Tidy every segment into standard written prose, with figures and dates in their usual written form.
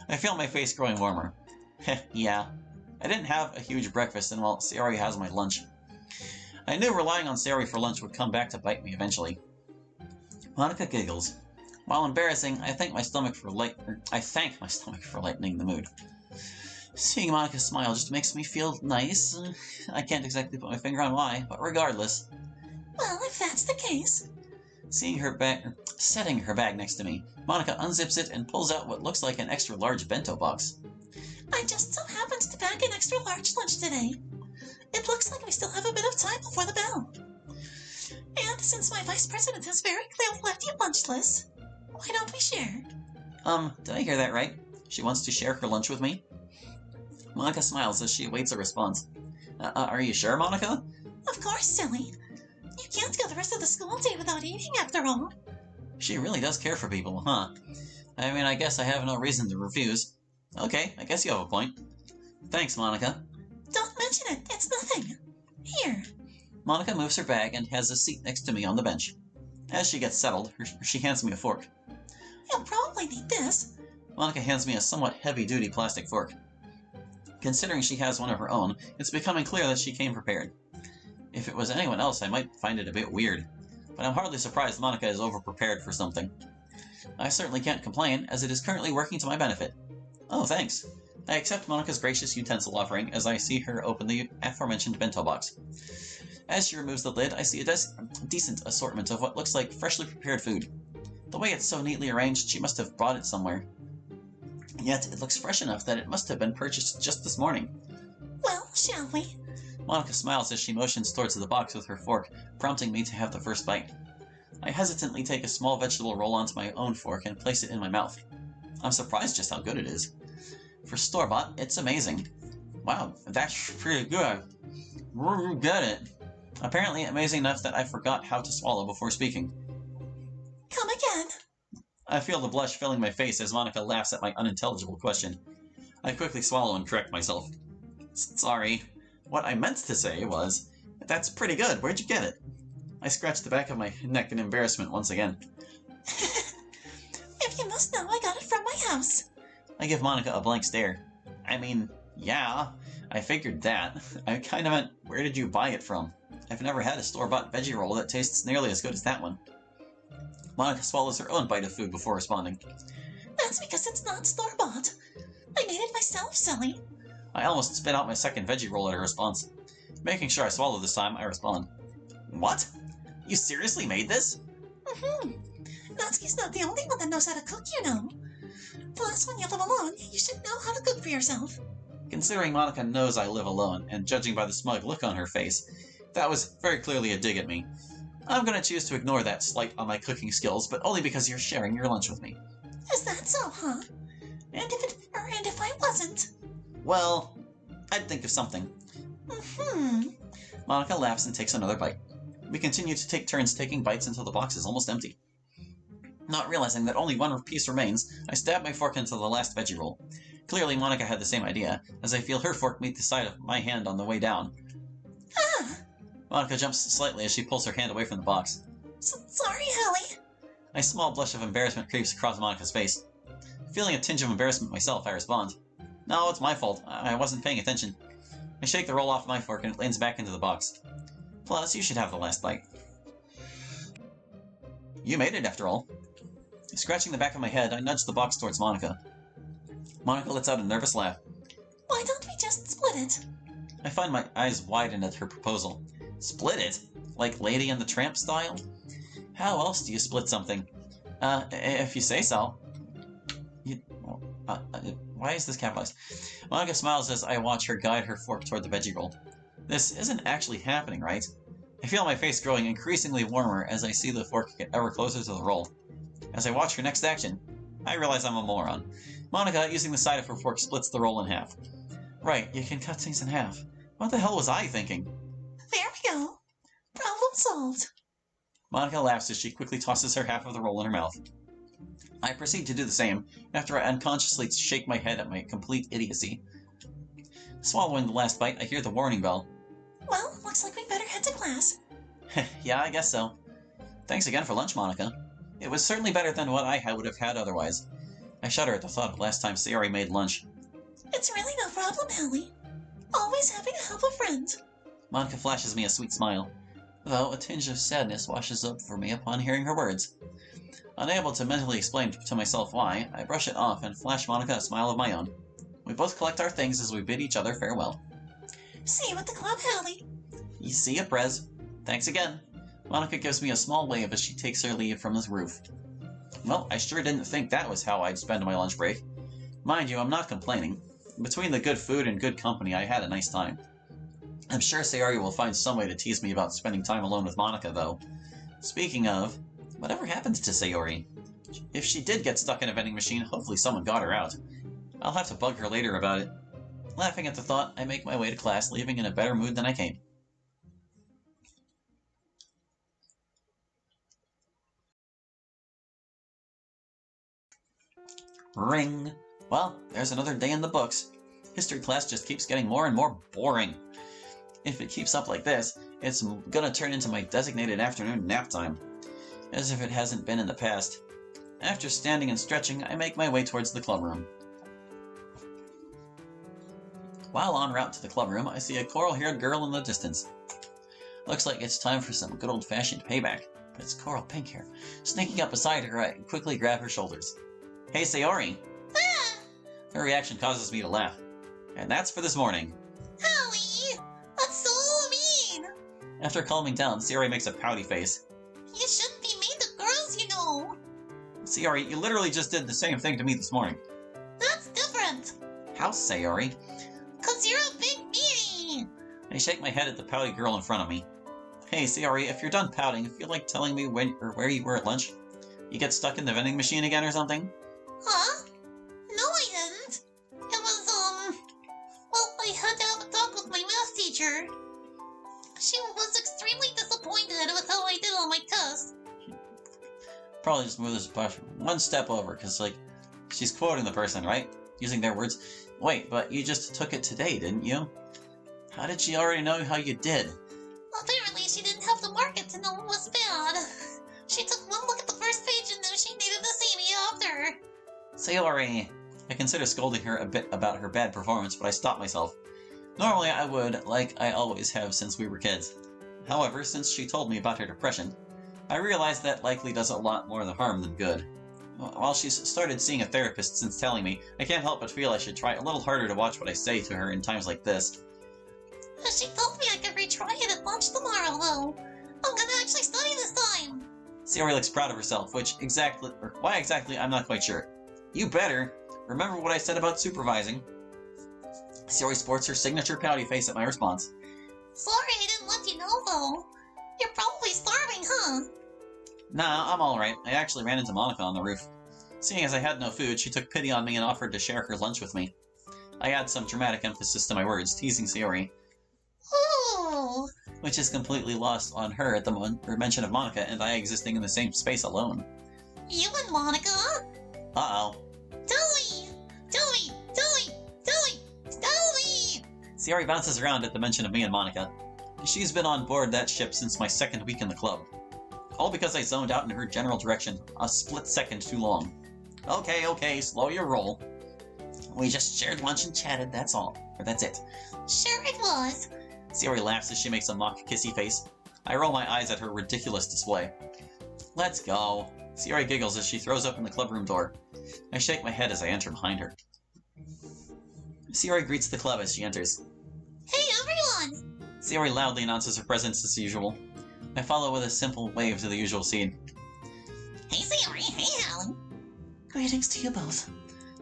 I feel my face growing warmer. Heh, yeah. I didn't have a huge breakfast, and well, Sayori has my lunch. I knew relying on Sayori for lunch would come back to bite me eventually. Monica giggles. While embarrassing, I thank my stomach for lightening the mood. Seeing Monica smile just makes me feel nice. I can't exactly put my finger on why, but regardless. Well, if that's the case. Setting her bag next to me, Monica unzips it and pulls out what looks like an extra large bento box. I just so happened to pack an extra large lunch today. It looks like we still have a bit of time before the bell. And since my vice president has very clearly left you lunchless, why don't we share? Did I hear that right? She wants to share her lunch with me? Monica smiles as she awaits a response. Are you sure, Monica? Of course, silly. You can't go the rest of the school day without eating, after all. She really does care for people, huh? I mean, I guess I have no reason to refuse. Okay, I guess you have a point. Thanks, Monica. Don't mention it, it's nothing. Here. Monica moves her bag and has a seat next to me on the bench. As she gets settled, she hands me a fork. You'll probably need this. Monica hands me a somewhat heavy-duty plastic fork. Considering she has one of her own, it's becoming clear that she came prepared. If it was anyone else, I might find it a bit weird, but I'm hardly surprised Monica is over-prepared for something. I certainly can't complain, as it is currently working to my benefit. Oh, thanks. I accept Monica's gracious utensil offering as I see her open the aforementioned bento box. As she removes the lid, I see a decent assortment of what looks like freshly prepared food. The way it's so neatly arranged, she must have bought it somewhere. Yet it looks fresh enough that it must have been purchased just this morning. Well, shall we? Monica smiles as she motions towards the box with her fork, prompting me to have the first bite. I hesitantly take a small vegetable roll onto my own fork and place it in my mouth. I'm surprised just how good it is. For store-bought, it's amazing. Wow, that's pretty good. Where did you get it? Apparently amazing enough that I forgot how to swallow before speaking. Come again. I feel the blush filling my face as Monica laughs at my unintelligible question. I quickly swallow and correct myself. Sorry. What I meant to say was, that's pretty good. Where'd you get it? I scratch the back of my neck in embarrassment once again. If you must know, I got it from my house. I give Monica a blank stare. I mean, yeah, I figured that. I kinda meant, where did you buy it from? I've never had a store-bought veggie roll that tastes nearly as good as that one. Monica swallows her own bite of food before responding. That's because it's not store-bought. I made it myself, silly. I almost spit out my second veggie roll at her response. Making sure I swallow this time, I respond. What? You seriously made this? Mm-hmm. Natsuki's not the only one that knows how to cook, you know. Plus, when you live alone, you should know how to cook for yourself. Considering Monica knows I live alone, and judging by the smug look on her face, that was very clearly a dig at me. I'm gonna choose to ignore that slight on my cooking skills, but only because you're sharing your lunch with me. Is that so, huh? And if I wasn't? Well, I'd think of something. Mm-hmm. Monica laughs and takes another bite. We continue to take turns taking bites until the box is almost empty. Not realizing that only one piece remains, I stab my fork into the last veggie roll. Clearly Monica had the same idea, as I feel her fork meet the side of my hand on the way down. Ah! Monica jumps slightly as she pulls her hand away from the box. Sorry, Hallie. A small blush of embarrassment creeps across Monica's face. Feeling a tinge of embarrassment myself, I respond. No, it's my fault. I wasn't paying attention. I shake the roll off my fork and it lands back into the box. Plus, you should have the last bite. You made it, after all. Scratching the back of my head, I nudge the box towards Monica. Monica lets out a nervous laugh. Why don't we just split it? I find my eyes widen at her proposal. Split it? Like Lady and the Tramp style? How else do you split something? If you say so. Why is this capitalized? Monica smiles as I watch her guide her fork toward the veggie roll. This isn't actually happening, right? I feel my face growing increasingly warmer as I see the fork get ever closer to the roll. As I watch her next action, I realize I'm a moron. Monica, using the side of her fork, splits the roll in half. Right, you can cut things in half. What the hell was I thinking? There we go. Problem solved. Monica laughs as she quickly tosses her half of the roll in her mouth. I proceed to do the same, after I unconsciously shake my head at my complete idiocy. Swallowing the last bite, I hear the warning bell. Well, looks like we better head to class. Yeah, I guess so. Thanks again for lunch, Monica. It was certainly better than what I would have had otherwise. I shudder at the thought of last time Sayori made lunch. It's really no problem, Hallie. Always happy to help a friend. Monica flashes me a sweet smile, though a tinge of sadness washes up for me upon hearing her words. Unable to mentally explain to myself why, I brush it off and flash Monica a smile of my own. We both collect our things as we bid each other farewell. See you at the club, Hallie. You see ya, Prez. Thanks again. Monica gives me a small wave as she takes her leave from the roof. Well, I sure didn't think that was how I'd spend my lunch break. Mind you, I'm not complaining. Between the good food and good company, I had a nice time. I'm sure Sayori will find some way to tease me about spending time alone with Monica, though. Speaking of, whatever happened to Sayori? If she did get stuck in a vending machine, hopefully someone got her out. I'll have to bug her later about it. Laughing at the thought, I make my way to class, leaving in a better mood than I came. Ring. Well, there's another day in the books. History class just keeps getting more and more boring. If it keeps up like this, it's gonna turn into my designated afternoon nap time. As if it hasn't been in the past. After standing and stretching, I make my way towards the clubroom. While en route to the clubroom, I see a coral-haired girl in the distance. Looks like it's time for some good old-fashioned payback, but it's coral pink hair. Sneaking up beside her, I quickly grab her shoulders. Hey, Sayori! Ah! Her reaction causes me to laugh. And that's for this morning. Hallie! That's so mean! After calming down, Sayori makes a pouty face. You shouldn't be mean to girls, you know! Sayori, you literally just did the same thing to me this morning. That's different! How, Sayori? 'Cause you're a big meanie! I shake my head at the pouty girl in front of me. Hey, Sayori, if you're done pouting, feel like telling me when or where you were at lunch? You get stuck in the vending machine again or something? Huh? No, I didn't. It was, well, I had to have a talk with my math teacher. She was extremely disappointed with how I did on my test. Probably just move this brush one step over, because, like, she's quoting the person, right? Using their words. Wait, but you just took it today, didn't you? How did she already know how you did? Apparently, she didn't have to mark it to know it was bad. She took one look at the first page and knew she needed to see me after. Sayori! I consider scolding her a bit about her bad performance, but I stop myself. Normally I would, like I always have since we were kids. However, since she told me about her depression, I realized that likely does a lot more harm than good. While she's started seeing a therapist since telling me, I can't help but feel I should try a little harder to watch what I say to her in times like this. She told me I could retry it at lunch tomorrow, though. I'm gonna actually study this time. Sayori looks proud of herself, why exactly, I'm not quite sure. You better! Remember what I said about supervising. Sayori sports her signature pouty face at my response. Sorry I didn't let you know, though. You're probably starving, huh? Nah, I'm alright. I actually ran into Monica on the roof. Seeing as I had no food, she took pity on me and offered to share her lunch with me. I add some dramatic emphasis to my words, teasing Sayori, Ooh. which is completely lost on her at the mention of Monica and I existing in the same space alone. You and Monica? Uh-oh. Tell me! Tell me! Tell me! Tell me! Tell me! Sayori bounces around at the mention of me and Monica. She's been on board that ship since my second week in the club. All because I zoned out in her general direction a split second too long. Okay, slow your roll. We just shared lunch and chatted, that's all. Or that's it. Sure it was. Sayori laughs as she makes a mock kissy face. I roll my eyes at her ridiculous display. Let's go. Sayori giggles as she throws open the clubroom door. I shake my head as I enter behind her. Sayori greets the club as she enters. Hey, everyone! Sayori loudly announces her presence as usual. I follow with a simple wave to the usual scene. Hey, Sayori. Hey, Hallie. Greetings to you both.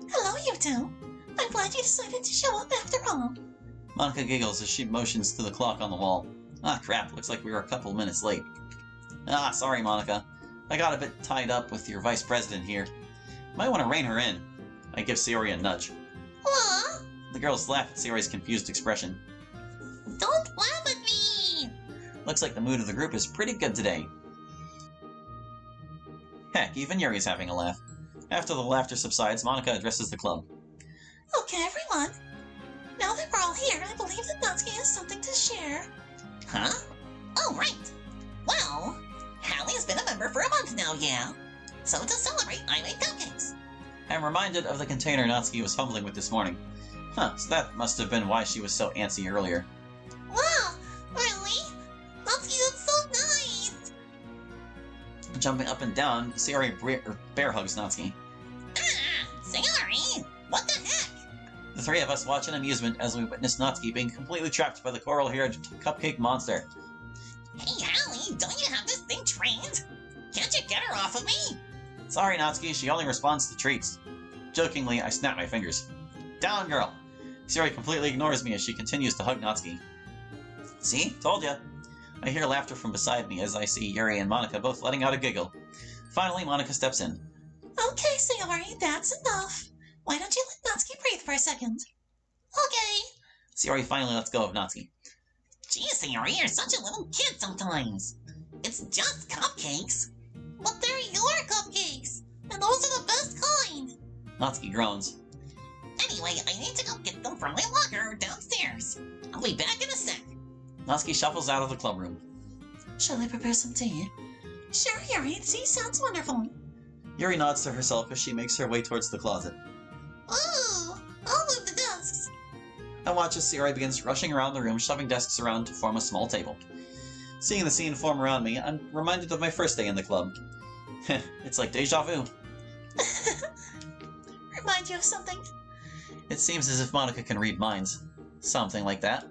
Hello, you two. I'm glad you decided to show up after all. Monica giggles as she motions to the clock on the wall. Ah, crap, looks like we were a couple minutes late. Ah, sorry, Monica. I got a bit tied up with your vice president here. Might want to rein her in. I give Sayori a nudge. What? The girls laugh at Sayori's confused expression. Don't laugh at me! Looks like the mood of the group is pretty good today. Heck, even Yuri's having a laugh. After the laughter subsides, Monica addresses the club. Okay, everyone. Now that we're all here, I believe that Natsuki has something to share. Huh? Oh, right. Well, Hallie has been a member for a month now, yeah? So to celebrate, I made cupcakes. I'm reminded of the container Natsuki was fumbling with this morning. Huh, so that must have been why she was so antsy earlier. Wow, really? Natsuki, that's so nice! Jumping up and down, Sayori bear hugs Natsuki. Ah, Sayori, what the heck? The three of us watch in amusement as we witness Natsuki being completely trapped by the coral-haired cupcake monster. Hey, Hallie, don't you have this thing trained? Can't you get her off of me? Sorry, Natsuki, she only responds to treats. Jokingly, I snap my fingers. Down, girl! Sayori completely ignores me as she continues to hug Natsuki. See? Told ya! I hear laughter from beside me as I see Yuri and Monika both letting out a giggle. Finally, Monika steps in. Okay, Sayori, that's enough. Why don't you let Natsuki breathe for a second? Okay. Sayori finally lets go of Natsuki. Gee, Sayori, you're such a little kid sometimes. It's just cupcakes. But they're your cupcakes, and those are the best kind. Natsuki groans. Anyway, I need to go get them from my locker downstairs. I'll be back in a sec. Natsuki shuffles out of the club room. Shall I prepare some tea? Sure, Yuri. Tea sounds wonderful. Yuri nods to herself as she makes her way towards the closet. Ooh, I'll move the desks. I watch as Sayori begins rushing around the room, shoving desks around to form a small table. Seeing the scene form around me, I'm reminded of my first day in the club. It's like deja vu. Remind you of something? It seems as if Monika can read minds. Something like that.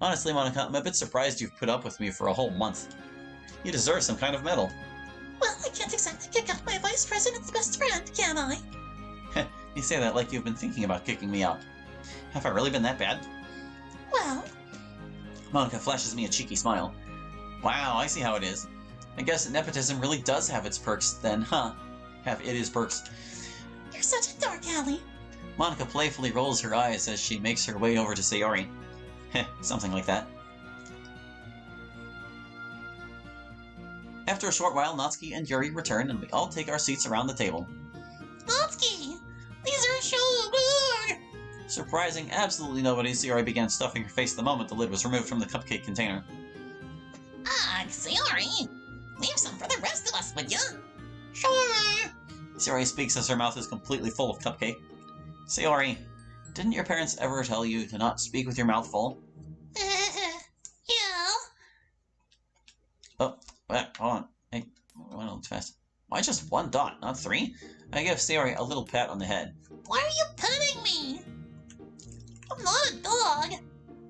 Honestly, Monika, I'm a bit surprised you've put up with me for a whole month. You deserve some kind of medal. Well, I can't exactly kick out my vice president's best friend, can I? You say that like you've been thinking about kicking me out. Have I really been that bad? Well... Monika flashes me a cheeky smile. Wow, I see how it is. I guess nepotism really does have its perks then, huh? Have it is perks. You're such a dork, Hallie. Monika playfully rolls her eyes as she makes her way over to Sayori. Something like that. After a short while, Natsuki and Yuri return, and we all take our seats around the table. Natsuki! These are so good! Surprising absolutely nobody, Sayori began stuffing her face the moment the lid was removed from the cupcake container. Sayori! Leave some for the rest of us, would ya? Sure! Sayori speaks as her mouth is completely full of cupcake. Sayori, didn't your parents ever tell you to not speak with your mouth full? Yeah? Oh, wait, hold on. I went a little too fast. Why just 1 dot, not 3? I give Sayori a little pat on the head. Why are you petting me? I'm not a dog.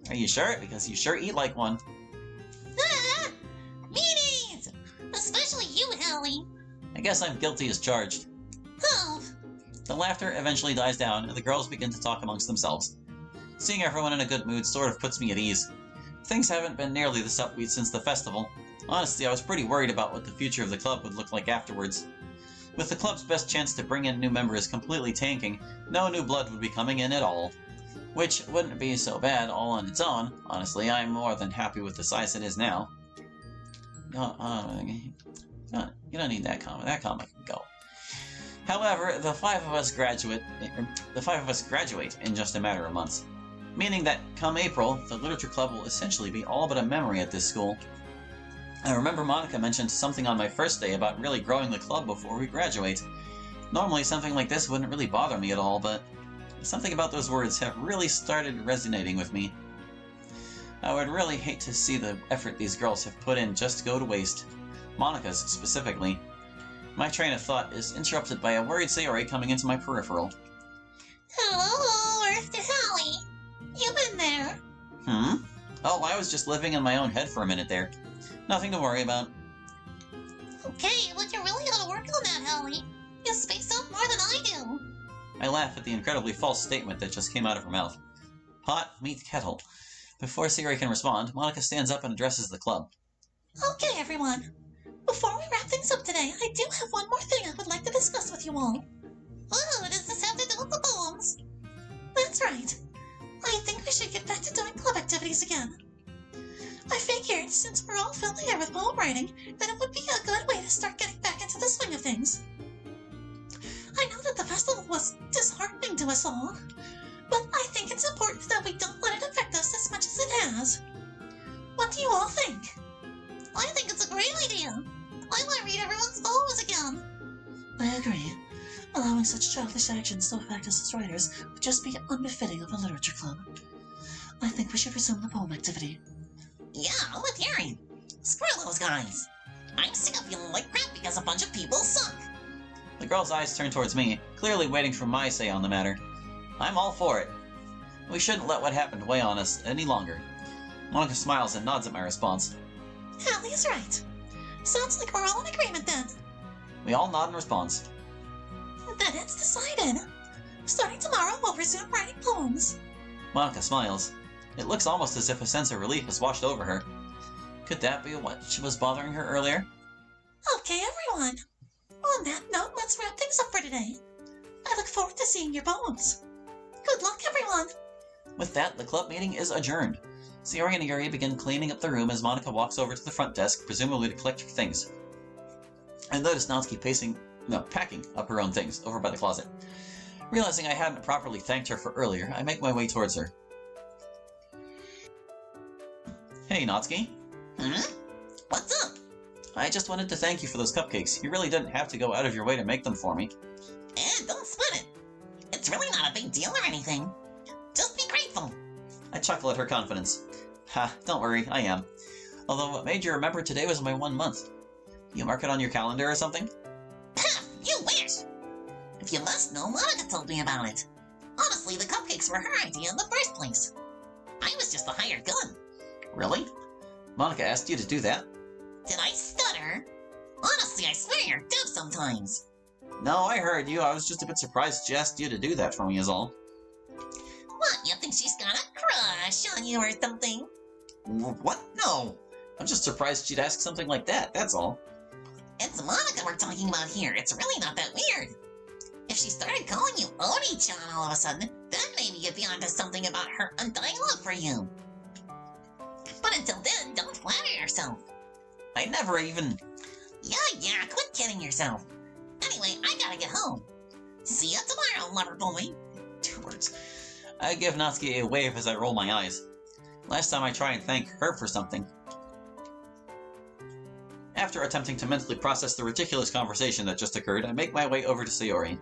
Are you sure? Because you sure eat like one. Meanies! Especially you, Hallie. I guess I'm guilty as charged. Oh. The laughter eventually dies down, and the girls begin to talk amongst themselves. Seeing everyone in a good mood sort of puts me at ease. Things haven't been nearly this upbeat since the festival. Honestly, I was pretty worried about what the future of the club would look like afterwards. With the club's best chance to bring in new members completely tanking, no new blood would be coming in at all. Which wouldn't be so bad all on its own. Honestly, I'm more than happy with the size it is now. You don't need that comment. That comment can go. However, the five of us graduate in just a matter of months. Meaning that, come April, the Literature Club will essentially be all but a memory at this school. I remember Monika mentioned something on my first day about really growing the club before we graduate. Normally something like this wouldn't really bother me at all, but something about those words have really started resonating with me. I would really hate to see the effort these girls have put in just go to waste. Monika's, specifically. My train of thought is interrupted by a worried Sayori coming into my peripheral. Hello, where's the Hallie? You been there? Oh, I was just living in my own head for a minute there. Nothing to worry about. Okay, but you really gotta work on that, Hallie. You space out more than I do. I laugh at the incredibly false statement that just came out of her mouth. Pot meets kettle. Before Sayori can respond, Monika stands up and addresses the club. Okay, everyone. Before we wrap things up today, I do have one more thing I would like to discuss with you all. Ooh, does this have to do with the poems? That's right. I think we should get back to doing club activities again. I figured, since we're all familiar with poem writing, that it would be a good way to start getting back into the swing of things. I know that the festival was disheartening to us all, but I think it's important that we don't let it affect us as much as it has. What do you all think? I think it's a great idea. I want to read everyone's poems again. I agree. Allowing such childish actions to affect us as writers would just be unbefitting of a literature club. I think we should resume the poem activity. Yeah, I'm with Yuri. Screw those guys. I'm sick of feeling like crap because a bunch of people suck. The girl's eyes turn towards me, clearly waiting for my say on the matter. I'm all for it. We shouldn't let what happened weigh on us any longer. Monica smiles and nods at my response. Hallie is right. Sounds like we're all in agreement then. We all nod in response. Then it's decided. Starting tomorrow, we'll resume writing poems. Monica smiles. It looks almost as if a sense of relief has washed over her. Could that be what was bothering her earlier? Okay, everyone. On that note, let's wrap things up for today. I look forward to seeing your poems. Good luck, everyone. With that, the club meeting is adjourned. Sayori and Yuri begin cleaning up the room as Monica walks over to the front desk, presumably to collect her things. I notice Natsuki packing up her own things over by the closet. Realizing I hadn't properly thanked her for earlier, I make my way towards her. Hey, Natsuki. What's up? I just wanted to thank you for those cupcakes. You really didn't have to go out of your way to make them for me. Don't sweat it. It's really not a big deal or anything. Just be grateful. I chuckle at her confidence. Ha, don't worry, I am. Although what made you remember today was my 1 month. You mark it on your calendar or something? Pah, you wish! If you must know, Monica told me about it. Honestly, the cupcakes were her idea in the first place. I was just a hired gun. Really? Monica asked you to do that? Did I stutter? Honestly, I swear you're deaf sometimes. No, I heard you. I was just a bit surprised she asked you to do that for me is all. What, you think she's got a crush on you or something? What? No. I'm just surprised she'd ask something like that, that's all. It's Monica we're talking about here. It's really not that weird. If she started calling you Oni-chan all of a sudden, then maybe you'd be onto something about her undying love for you. But until then, don't flatter yourself. I never even... Yeah, quit kidding yourself. Anyway, I gotta get home. See ya tomorrow, lover boy. 2 words. I give Natsuki a wave as I roll my eyes. Last time I try and thank her for something. After attempting to mentally process the ridiculous conversation that just occurred, I make my way over to Sayori.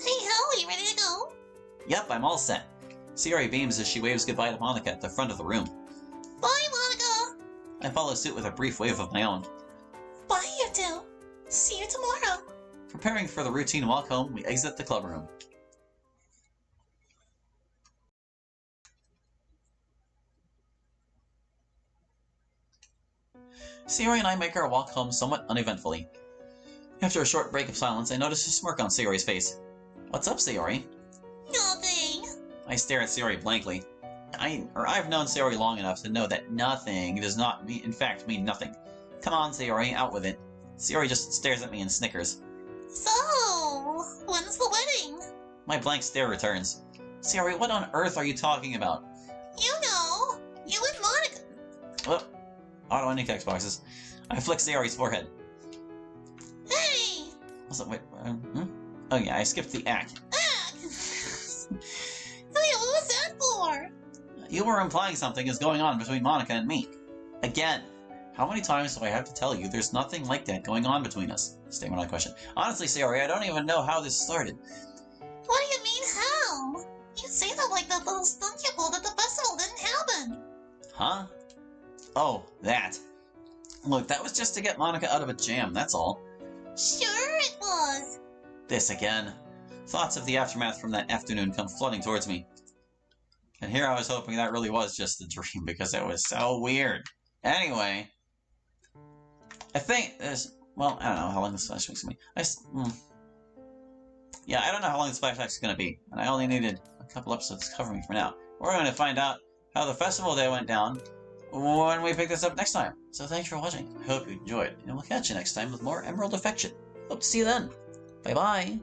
Hey, Hal, you ready to go? Yep, I'm all set. Sayori beams as she waves goodbye to Monica at the front of the room. Bye, Monica. I follow suit with a brief wave of my own. Bye, you two. See you tomorrow. Preparing for the routine walk home, we exit the club room. Sayori and I make our walk home somewhat uneventfully. After a short break of silence, I notice a smirk on Sayori's face. What's up, Sayori? Nothing. I stare at Sayori blankly. I've known Sayori long enough to know that nothing does not mean nothing. Come on, Sayori, out with it. Sayori just stares at me and snickers. So, when's the wedding? My blank stare returns. Sayori, what on earth are you talking about? You know, you and Monica. Oh, auto-ending text boxes. I flick Sayori's forehead. Hey! Wait, Oh yeah, I skipped the act. Hey, what was that for? You were implying something is going on between Monica and me. Again. How many times do I have to tell you there's nothing like that going on between us? Statement on question. Honestly, Sayori, I don't even know how this started. What do you mean, how? You say that like that little stunt you pulled at the festival didn't happen. Huh? Oh, that. Look, that was just to get Monica out of a jam, that's all. Sure it was. This again. Thoughts of the aftermath from that afternoon come flooding towards me. And here I was hoping that really was just a dream because it was so weird. Anyway, I think there's... Well, I don't know how long this flashback's going to be. Yeah, I don't know how long this flashback's going to be. And I only needed a couple episodes to cover me for now. We're going to find out how the festival day went down when we pick this up next time. So thanks for watching. I hope you enjoyed. And we'll catch you next time with more Emerald Affection. Hope to see you then. Bye-bye.